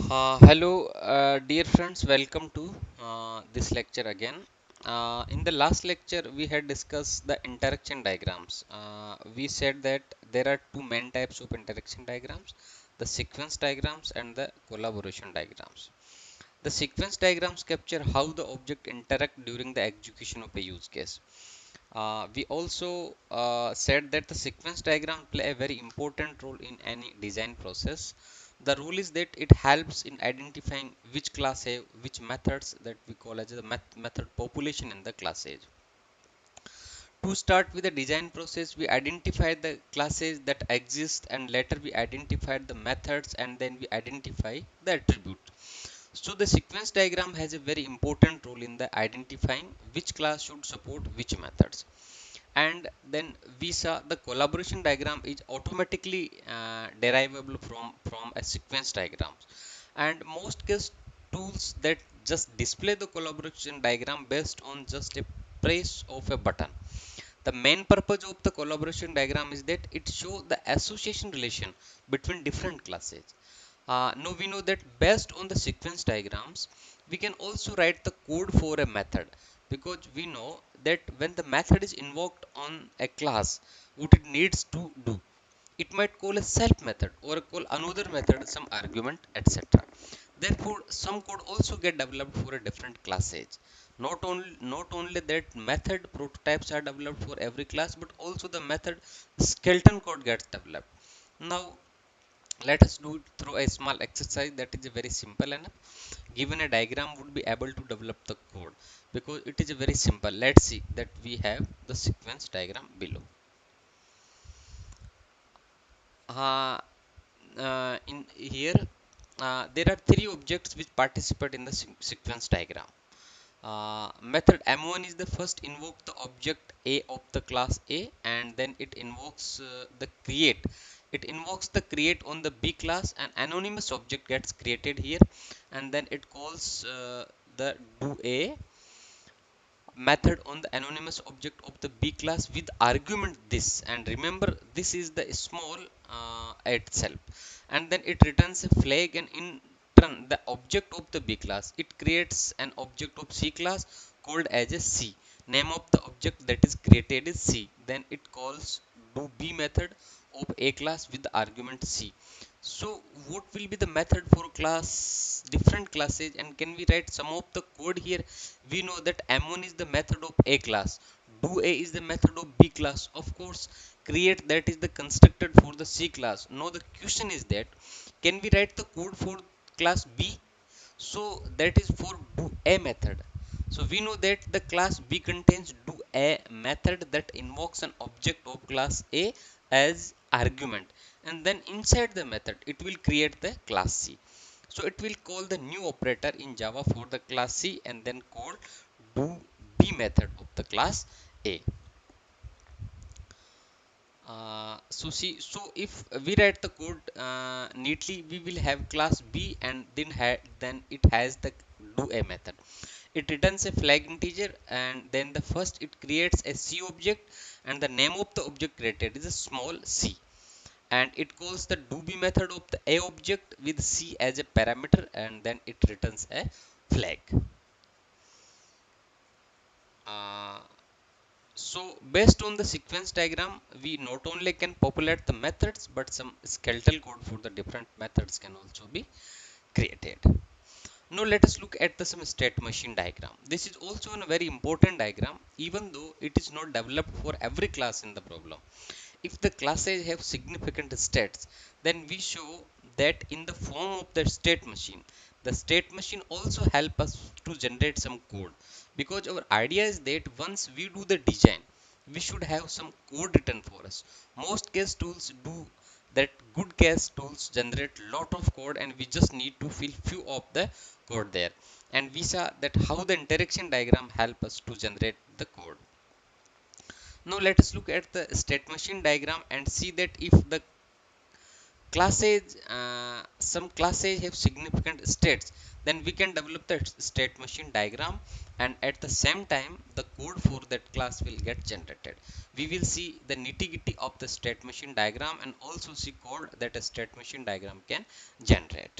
Hello, dear friends, welcome to this lecture again. In the last lecture, we had discussed the interaction diagrams. We said that there are two main types of interaction diagrams, the sequence diagrams and the collaboration diagrams. The sequence diagrams capture how the object interact during the execution of a use case. We also said that the sequence diagram play a very important role in any design process. The rule is that it helps in identifying which class have which methods that we call as the method population in the class age. To start with the design process, we identify the classes that exist and later we identify the methods and then we identify the attribute. So the sequence diagram has a very important role in the identifying which class should support which methods. And then we saw the collaboration diagram is automatically derivable from a sequence diagrams, and most case tools that just display the collaboration diagram based on just a press of a button. The main purpose of the collaboration diagram is that it shows the association relation between different classes. Now we know that based on the sequence diagrams, we can also write the code for a method, because we know that when the method is invoked on a class, what it needs to do. It might call a self method or call another method some argument, etc. Therefore, some code also get developed for a different classes. Not only that method prototypes are developed for every class, but also the method skeleton code gets developed. Now let us do it through a small exercise that is very simple enough. Given a diagram would be able to develop the code, because it is very simple. Let's see that we have the sequence diagram below. uh, in here there are three objects which participate in the sequence diagram. Method M1 is the first invoke the object A of the class A, and then it invokes the create. It invokes the create on the B class. An anonymous object gets created here, and then it calls the do A method on the anonymous object of the B class with argument this. And remember, this is the small itself, and then it returns a flag, and in turn the object of the B class, it creates an object of C class called as a C. Name of the object that is created is C. Then it calls do B method of A class with the argument C. So what will be the method for class different classes, and can we write some of the code here? We know that M1 is the method of A class, do A is the method of B class, of course create that is the constructed for the C class. Now the question is that can we write the code for class B? So that is for do A method. So we know that the class B contains do A method that invokes an object of class A as argument, and then inside the method it will create the class C. So it will call the new operator in Java for the class C, and then call do B method of the class A. So if we write the code neatly, we will have class B, and then it has the do A method. It returns a flag integer, and then the first it creates a C object, and the name of the object created is a small c, and it calls the do B method of the A object with C as a parameter, and then it returns a flag. Uh, So based on the sequence diagram, we not only can populate the methods, but some skeletal code for the different methods can also be created. Now let us look at the some state machine diagram. This is also a very important diagram, even though it is not developed for every class in the problem. If the classes have significant states, then we show that in the form of the state machine. The state machine also help us to generate some code, because our idea is that once we do the design, we should have some code written for us. Most case tools do that. Good case tools generate lot of code, and we just need to fill few of the code there. And we saw that how the interaction diagram help us to generate the code. Now let us look at the state machine diagram and see that if the classes some classes have significant states, then we can develop the state machine diagram, and at the same time the code for that class will get generated. We will see the nitty-gritty of the state machine diagram and also see code that a state machine diagram can generate.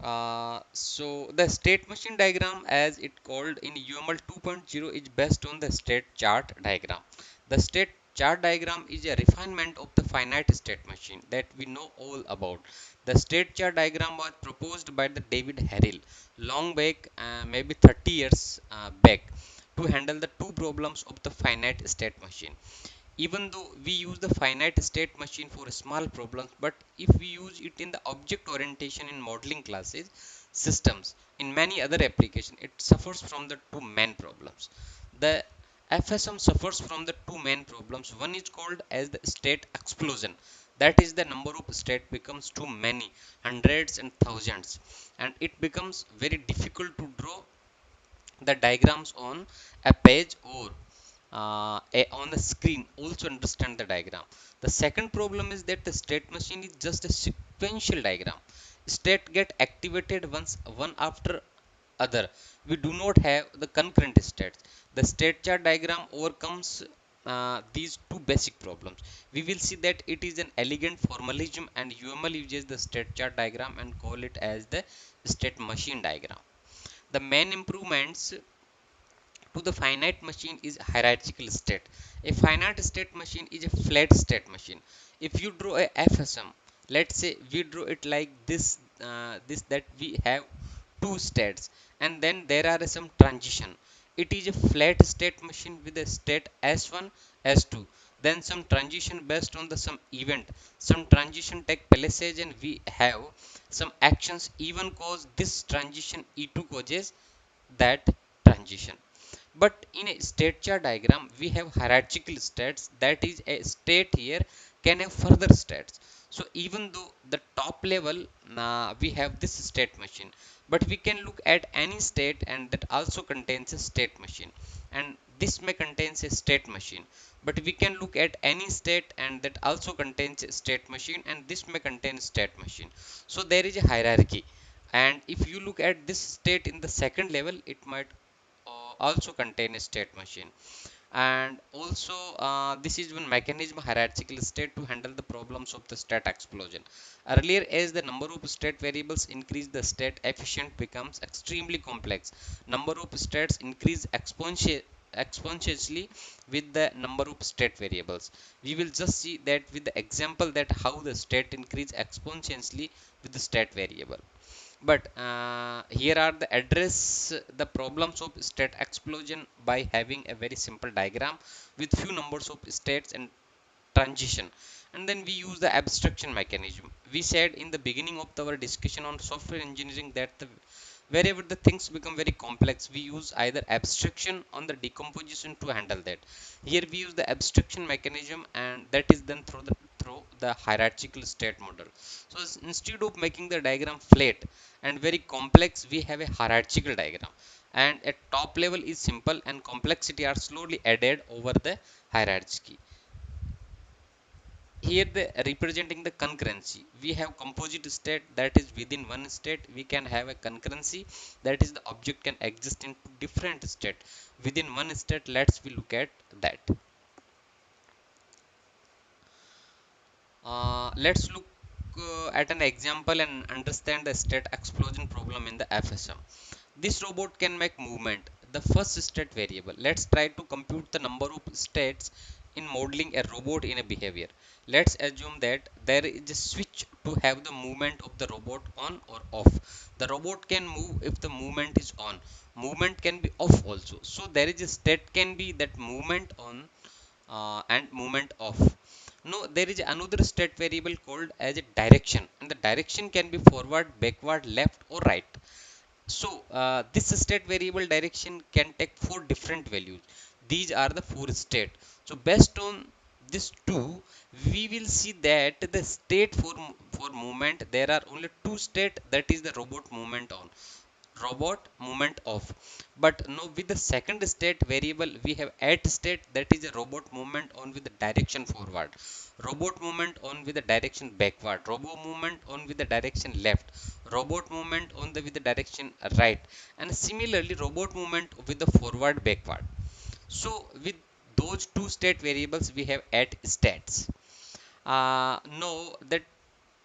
So the state machine diagram, as it called in UML 2.0, is based on the state chart diagram. The state chart diagram is a refinement of the finite state machine that we know all about. The state chart diagram was proposed by the David Harrell long back, maybe 30 years back, to handle the two problems of the finite state machine. Even though we use the finite state machine for small problems, but if we use it in the object orientation in modeling classes systems in many other applications, it suffers from the two main problems. The FSM suffers from the two main problems. One is called as the state explosion, that is the number of state becomes too many, hundreds and thousands, and it becomes very difficult to draw the diagrams on a page or on the screen also understand the diagram. The second problem is that the state machine is just a sequential diagram. State get activated once one after other. We do not have the concurrent states. The state chart diagram overcomes these two basic problems. We will see that it is an elegant formalism, and UML uses the state chart diagram and call it as the state machine diagram. The main improvements to the finite machine is hierarchical state. A finite state machine is a flat state machine. If you draw a FSM, let's say we draw it like this that we have two states, and then there are some transition. It is a flat state machine with a state S1, S2. Then some transition based on the some event. Some transition take places, and we have some actions even cause this transition E2 causes that transition. But in a state chart diagram, we have hierarchical states, that is a state here can have further states. So even though the top level we have this state machine, but we can look at any state and that also contains a state machine, and this may contains a state machine. But we can look at any state and that also contains a state machine, and this may contain state machine. So there is a hierarchy, and if you look at this state in the second level, it might also contain a state machine. And also this is one mechanism hierarchical state to handle the problems of the state explosion. Earlier, as the number of state variables increase, the state efficient becomes extremely complex. Number of states increase exponentially with the number of state variables. We will just see that with the example that how the state increase exponentially with the state variable. But here are the address the problems of state explosion by having a very simple diagram with few numbers of states and transition. And then we use the abstraction mechanism. We said in the beginning of our discussion on software engineering that wherever the things become very complex, we use either abstraction on the decomposition to handle that. Here we use the abstraction mechanism, and that is done through the hierarchical state model. So instead of making the diagram flat and very complex, we have a hierarchical diagram, and at top level is simple and complexity are slowly added over the hierarchy. Here the representing the concurrency, we have composite state that is within one state. We can have a concurrency, that is the object can exist in different state within one state. Let's we look at that. Let's look at an example and understand the state explosion problem in the FSM. This robot can make movement. The first state variable. Let's try to compute the number of states in modeling a robot in a behavior. Let's assume that there is a switch to have the movement of the robot on or off. The robot can move if the movement is on. Movement can be off also. So there is a state can be that movement on and movement off. No, there is another state variable called as a direction, and the direction can be forward, backward, left, or right. So this state variable direction can take four different values. These are the four state. So based on this two, we will see that the state for movement there are only two state, that is the robot movement off. But now with the second state variable we have at state, that is a robot movement on with the direction forward, robot movement on with the direction backward, robot movement on with the direction left, robot movement on the with the direction right, and similarly robot movement with the forward backward. So with those two state variables we have at states. No, that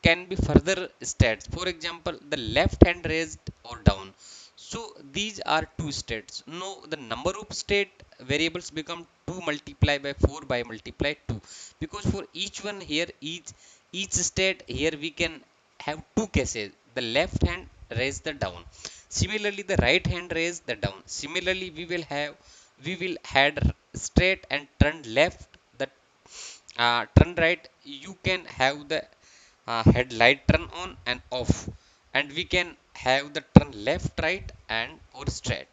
can be further states. For example, the left hand raised or down. So these are two states. Now the number of state variables become 2 multiply by 4 by multiply 2, because for each one here, each state here we can have two cases. The left hand raise the down, similarly the right hand raise the down. Similarly we will head straight and turn left. The turn right, you can have the headlight turn on and off, and we can have the turn left, right, and or straight.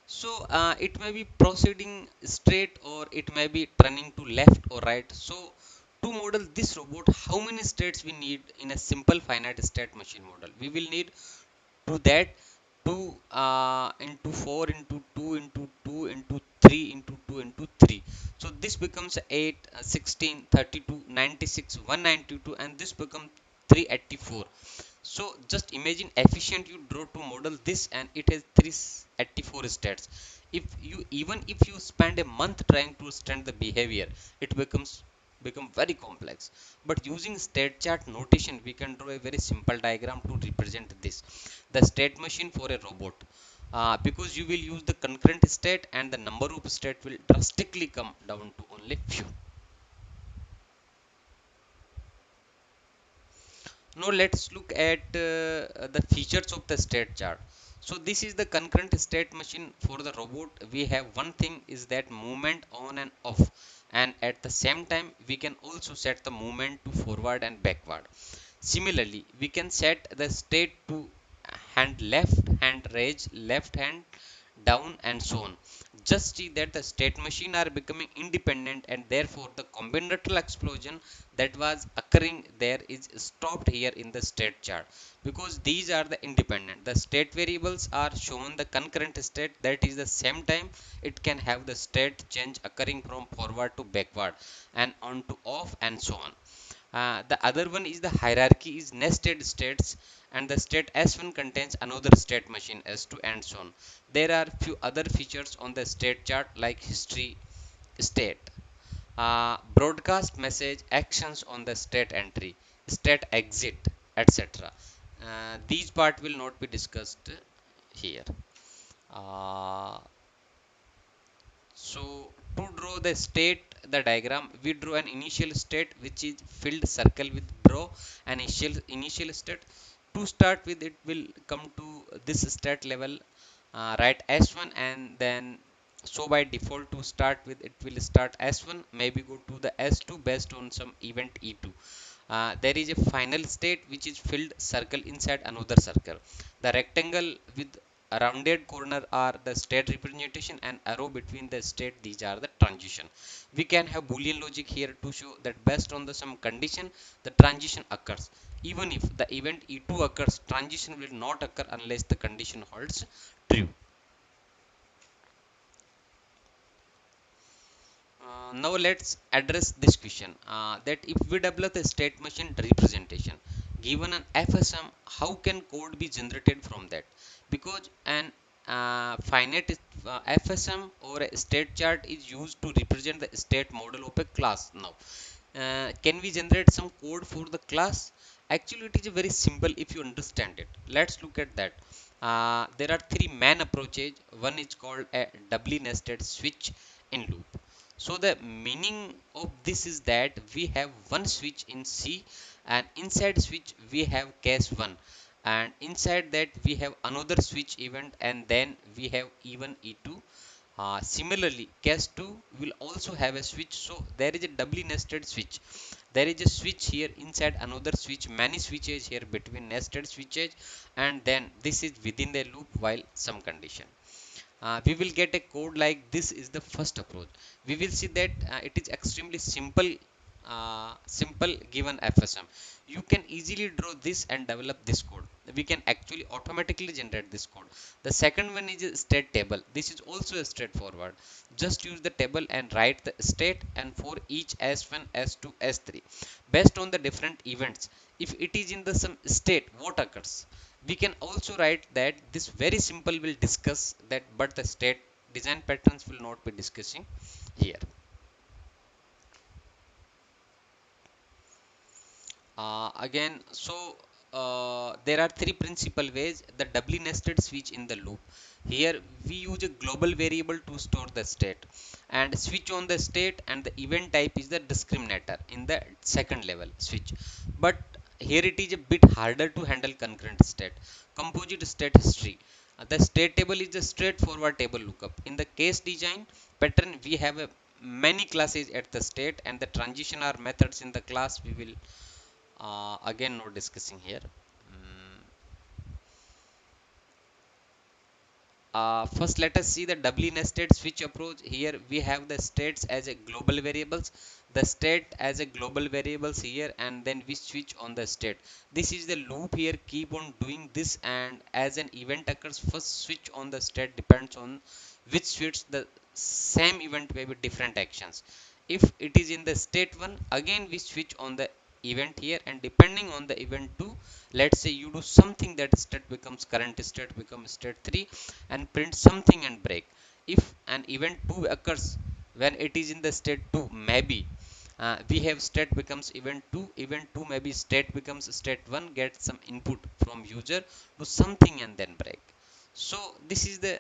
So it may be proceeding straight or it may be turning to left or right. So to model this robot, how many states we need in a simple finite state machine model? We will need to that 2 into 4 into 2 into 2 into 3 into 2 into 3. So this becomes 8, 16, 32, 96, 192, and this becomes 384. So just imagine efficient you draw to model this, and it has 384 states. If you, even if you spend a month trying to understand the behavior, it become very complex. But using state chart notation, we can draw a very simple diagram to represent this, the state machine for a robot. Because you will use the concurrent state, and the number of state will drastically come down to only few. Now let's look at the features of the state chart. So this is the concurrent state machine for the robot. We have one thing is that movement on and off, and at the same time we can also set the movement to forward and backward. Similarly, we can set the state to hand left, hand raise, left hand down, and so on. Just see that the state machine are becoming independent, and therefore the combinatorial explosion that was occurring there is stopped here in the state chart, because these are the independent. The state variables are shown the concurrent state, that is the same time it can have the state change occurring from forward to backward and on to off and so on. The other one is the hierarchy is nested states, and the state S1 contains another state machine S2 and so on. There are few other features on the state chart like history, state, broadcast message, actions on the state entry, state exit, etc. These part will not be discussed here. Uh, So to draw the state, the diagram, we draw an initial state which is filled circle with draw an initial state. To start with, it will come to this state level, write S1, and then so by default to start with it will start S1, maybe go to the S2 based on some event E2. There is a final state which is filled circle inside another circle. The rectangle with a rounded corner are the state representation, and arrow between the state, these are the transition. We can have boolean logic here to show that based on the some condition the transition occurs. Even if the event E2 occurs, transition will not occur unless the condition holds true. Now let's address this question, that if we develop a state machine representation given an FSM, how can code be generated from that? Because an finite FSM or a state chart is used to represent the state model of a class. Now can we generate some code for the class? Actually it is very simple if you understand it. Let's look at that. There are three main approaches. One is called a doubly nested switch in loop. So the meaning of this is that we have one switch in C, and inside switch we have case 1, and inside that we have another switch event, and then we have even E2. Similarly, case 2 will also have a switch, so there is a doubly nested switch. There is a switch here inside another switch, many switches here between nested switches, and then this is within the loop while some condition. We will get a code like this is the first approach. We will see that it is extremely simple given FSM. You can easily draw this and develop this code. We can actually automatically generate this code. The second one is a state table. This is also a straightforward. Just use the table and write the state, and for each S1, S2, S3 based on the different events. If it is in the some state, what occurs? We can also write that this very simple will discuss that, but the state design patterns will not be discussing here. Again, so there are three principal ways the doubly nested switch in the loop. Here we use a global variable to store the state and switch on the state, and the event type is the discriminator in the second level switch. But here it is a bit harder to handle concurrent state. Composite state history. The state table is a straightforward table lookup. In the case design pattern, we have a many classes at the state, and the transition are methods in the class we will again not discussing here. Mm, First, let us see the doubly nested switch approach. Here we have the states as a global variables, the state as a global variables here, and then we switch on the state. This is the loop here, keep on doing this, and as an event occurs, first switch on the state depends on which switch the same event may be different actions. If it is in the state 1, again we switch on the event here, and depending on the event 2, let's say you do something, that state becomes current state becomes state 3, and print something and break. If an event 2 occurs when it is in the state 2, maybe we have state becomes event 2 maybe state becomes state 1, get some input from user, do something and then break. So this is the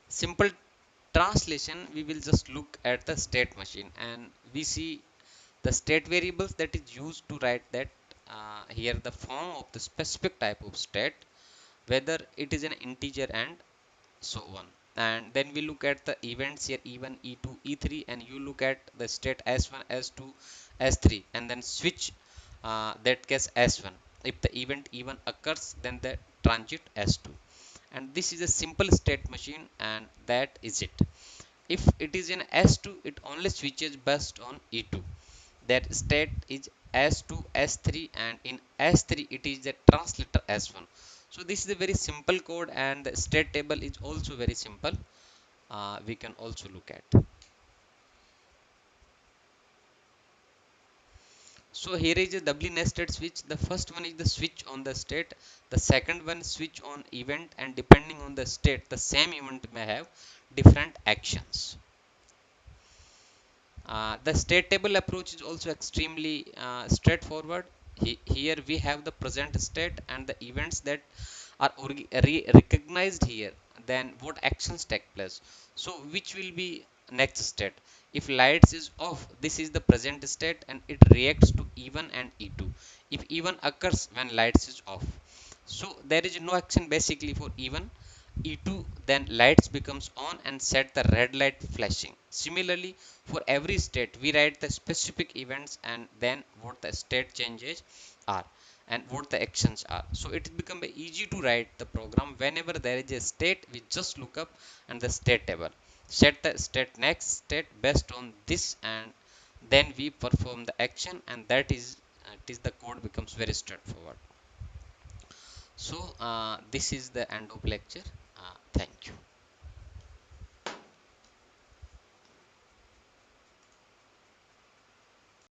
simple translation. We will just look at the state machine, and we see the state variables that is used to write that here the form of the specific type of state, whether it is an integer and so on. And then we look at the events here, e1 e2 e3, and you look at the state s1 s2 s3, and then switch that case s1. If the event e1 occurs, then the transit s2. And this is a simple state machine, and that is it. If it is in s2, it only switches based on e2, that state is s2 s3, and in s3 it is the translator s1. So this is a very simple code, and the state table is also very simple. We can also look at. So here is a doubly nested switch. The first one is the switch on the state, the second one switch on event, and depending on the state the same event may have different actions. The state table approach is also extremely straightforward. Here we have the present state and the events that are recognized here, then what actions take place. So which will be next state? If lights is off, this is the present state, and it reacts to e1 and e2 if e1 occurs when lights is off. So there is no action basically for e1 e2, then lights becomes on and set the red light flashing. Similarly, for every state we write the specific events and then what the state changes are and what the actions are. So it become easy to write the program. Whenever there is a state, we just look up and the state table, set the state next state based on this, and then we perform the action, and that is it is the code becomes very straightforward. So this is the end of lecture. Thank you.